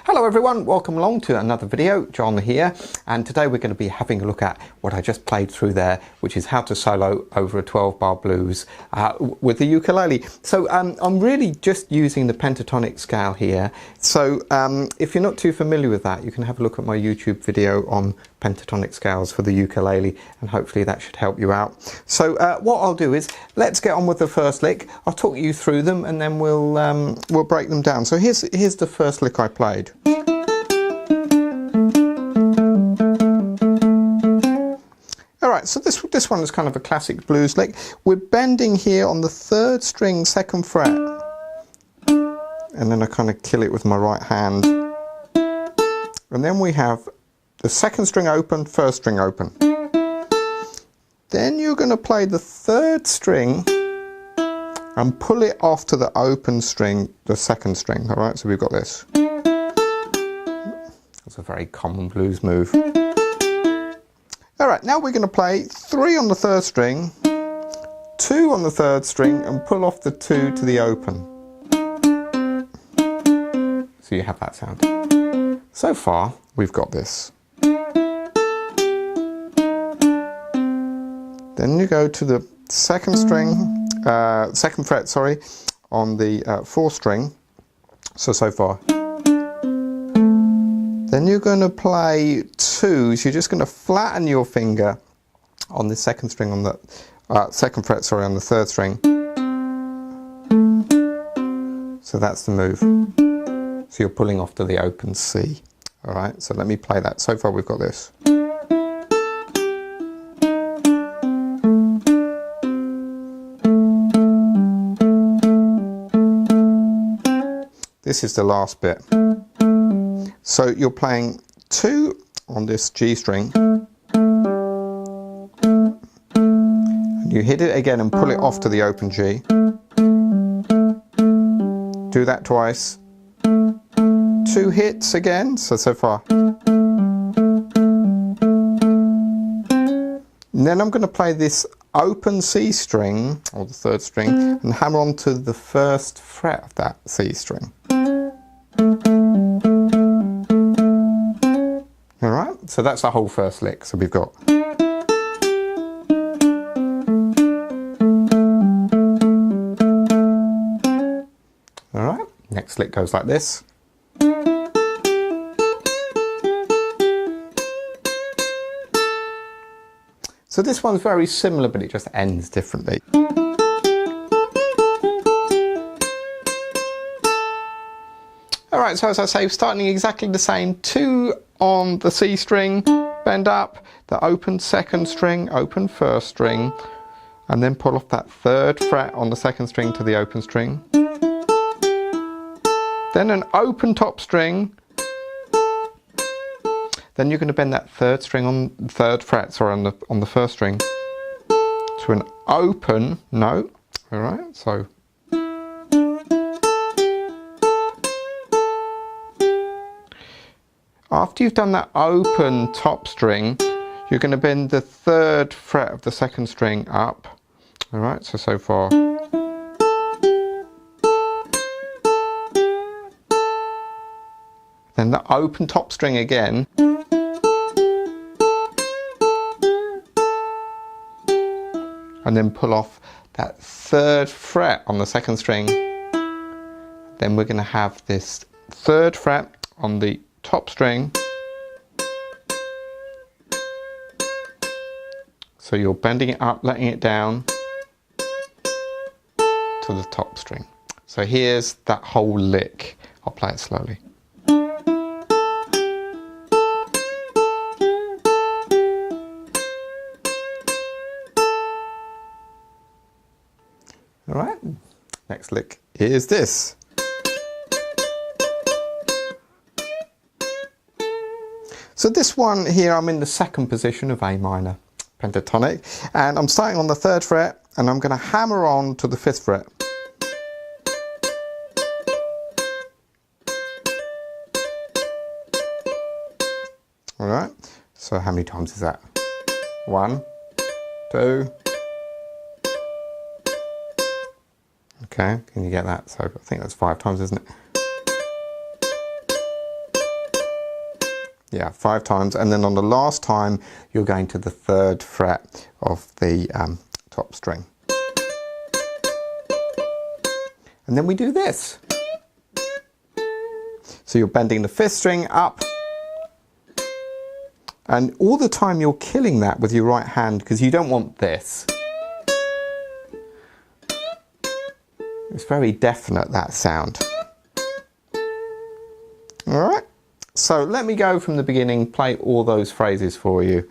Hello everyone, welcome along to another video. John here, and today we're going to be having a look at what I just played through there, which is how to solo over a 12-bar blues with the ukulele. So I'm really just using the pentatonic scale here. So if you're not too familiar with that, you can have a look at my YouTube video on pentatonic scales for the ukulele, and hopefully that should help you out. So what I'll do is, let's get on with the first lick. I'll talk you through them and then we'll break them down. So here's the first lick I played. Alright, so this one is kind of a classic blues lick. We're bending here on the 3rd string, 2nd fret, and then I kind of kill it with my right hand. And then we have the 2nd string open, 1st string open. Then you're going to play the 3rd string and pull it off to the open string, the 2nd string. Alright, so we've got this. That's a very common blues move. Alright, now we're going to play 3 on the 3rd string, 2 on the 3rd string, and pull off the 2 to the open. So you have that sound. So far, we've got this. Then you go to the 2nd string, 2nd fret, sorry, on the 4th string. So far. Then you're going to play 2s. You're just going to flatten your finger on the 2nd string on the 2nd fret, sorry, on the 3rd string. So that's the move. So you're pulling off to the open C. All right. So let me play that. So far we've got this. This is the last bit. So you're playing 2 on this G string, and you hit it again and pull it off to the open G. Do that twice. 2 hits again, so far. And then I'm going to play this open C string, or the 3rd string, and hammer onto the 1st fret of that C string. Alright, so that's the whole first lick. So we've got. Alright, next lick goes like this. So this one's very similar, but it just ends differently. Alright, so as I say, starting exactly the same. 2 on the C string, bend up, the open 2nd string, open 1st string, and then pull off that 3rd fret on the 2nd string to the open string. Then an open top string. Then you're going to bend that 3rd string on the 3rd fret, sorry, on the 1st string to an open note. Alright, so. After you've done that open top string, you're going to bend the 3rd fret of the 2nd string up. Alright, so far. Then the open top string again. And then pull off that 3rd fret on the 2nd string. Then we're going to have this 3rd fret on the top string. So you're bending it up, letting it down to the top string. So here's that whole lick. I'll play it slowly. Alright, next lick is this. So this one here, I'm in the 2nd position of A minor pentatonic, and I'm starting on the 3rd fret, and I'm going to hammer on to the 5th fret. Alright, so how many times is that? 1, 2. Okay, can you get that? So I think that's 5 times, isn't it? Yeah, 5 times, and then on the last time you're going to the 3rd fret of the top string. And then we do this. So you're bending the 5th string up, and all the time you're killing that with your right hand because you don't want this. It's very definite, that sound. All right. So let me go from the beginning, play all those phrases for you.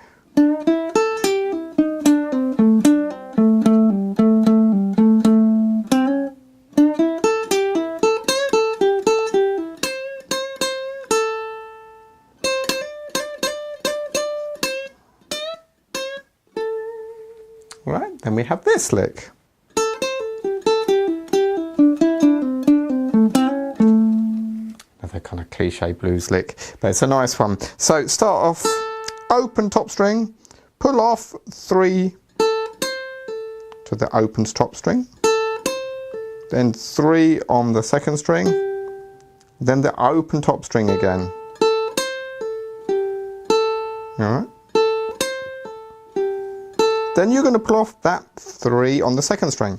All right, then we have this lick. Another kind of cliche blues lick, but it's a nice one. So start off, open top string, pull off 3 to the open top string, then 3 on the 2nd string, then the open top string again. All right. Then you're going to pull off that 3 on the 2nd string.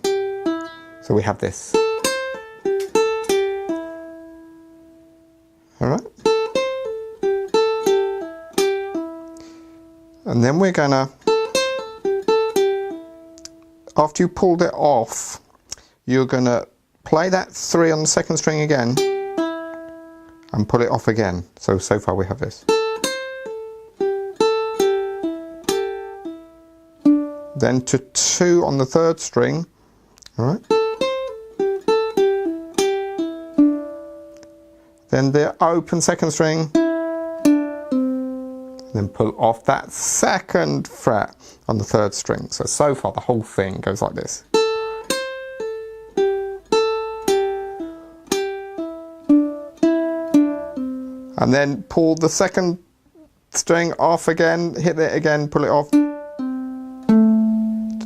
So we have this. All right. And then we're going to, after you pulled it off, you're going to play that 3 on the 2nd string again and pull it off again. So far we have this. Then to 2 on the 3rd string, all right. Then the open 2nd string, then pull off that 2nd fret on the 3rd string. So far the whole thing goes like this. And then pull the 2nd string off again, hit it again, pull it off.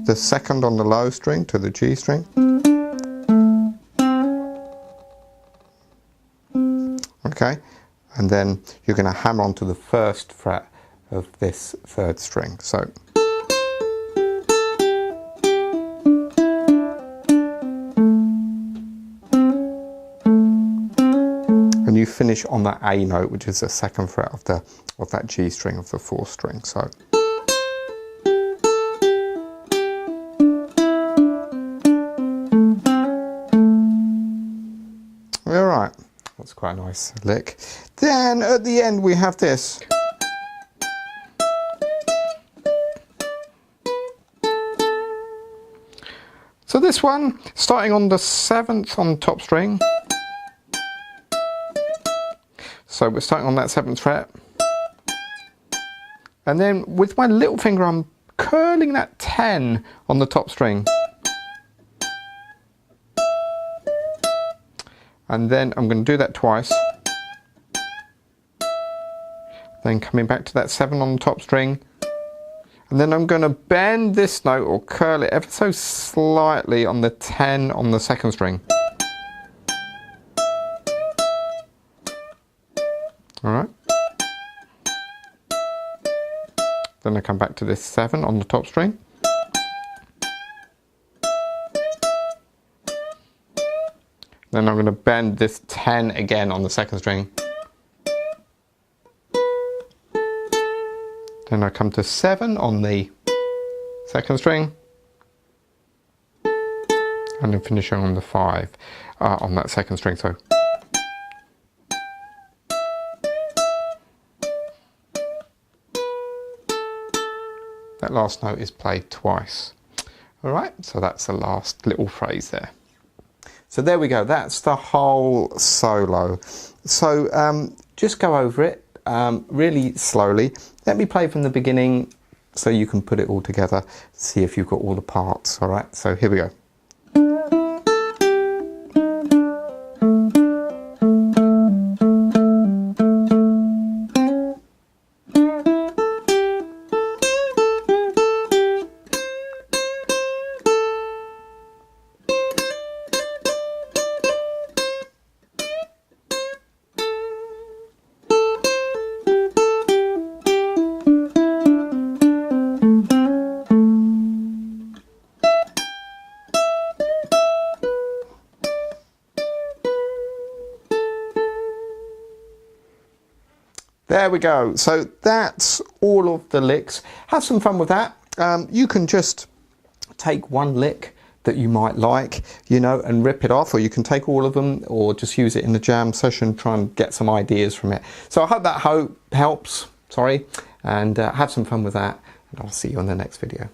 The 2nd on the low string to the G string. Okay, and then you're going to hammer onto the 1st fret of this 3rd string. So and you finish on that A note, which is the 2nd fret of that G string of the 4th string. So all right, that's quite a nice lick. Then at the end we have this. So this one, starting on the 7th on the top string. So we're starting on that 7th fret. And then with my little finger I'm curling that 10 on the top string. And then I'm going to do that twice. Then coming back to that 7 on the top string. And then I'm going to bend this note or curl it ever so slightly on the 10 on the 2nd string. Alright. Then I come back to this 7 on the top string. Then I'm going to bend this 10 again on the 2nd string. Then I come to 7 on the 2nd string. And then finishing on the 5 on that 2nd string. So that last note is played twice. Alright, so that's the last little phrase there. So there we go, that's the whole solo. So just go over it really slowly. Let me play from the beginning so you can put it all together, see if you've got all the parts. Alright, so here we go. There we go. So that's all of the licks. Have some fun with that. You can just take one lick that you might like, you know, and rip it off, or you can take all of them, or just use it in the jam session, try and get some ideas from it. So I hope that helps, and have some fun with that, and I'll see you on the next video.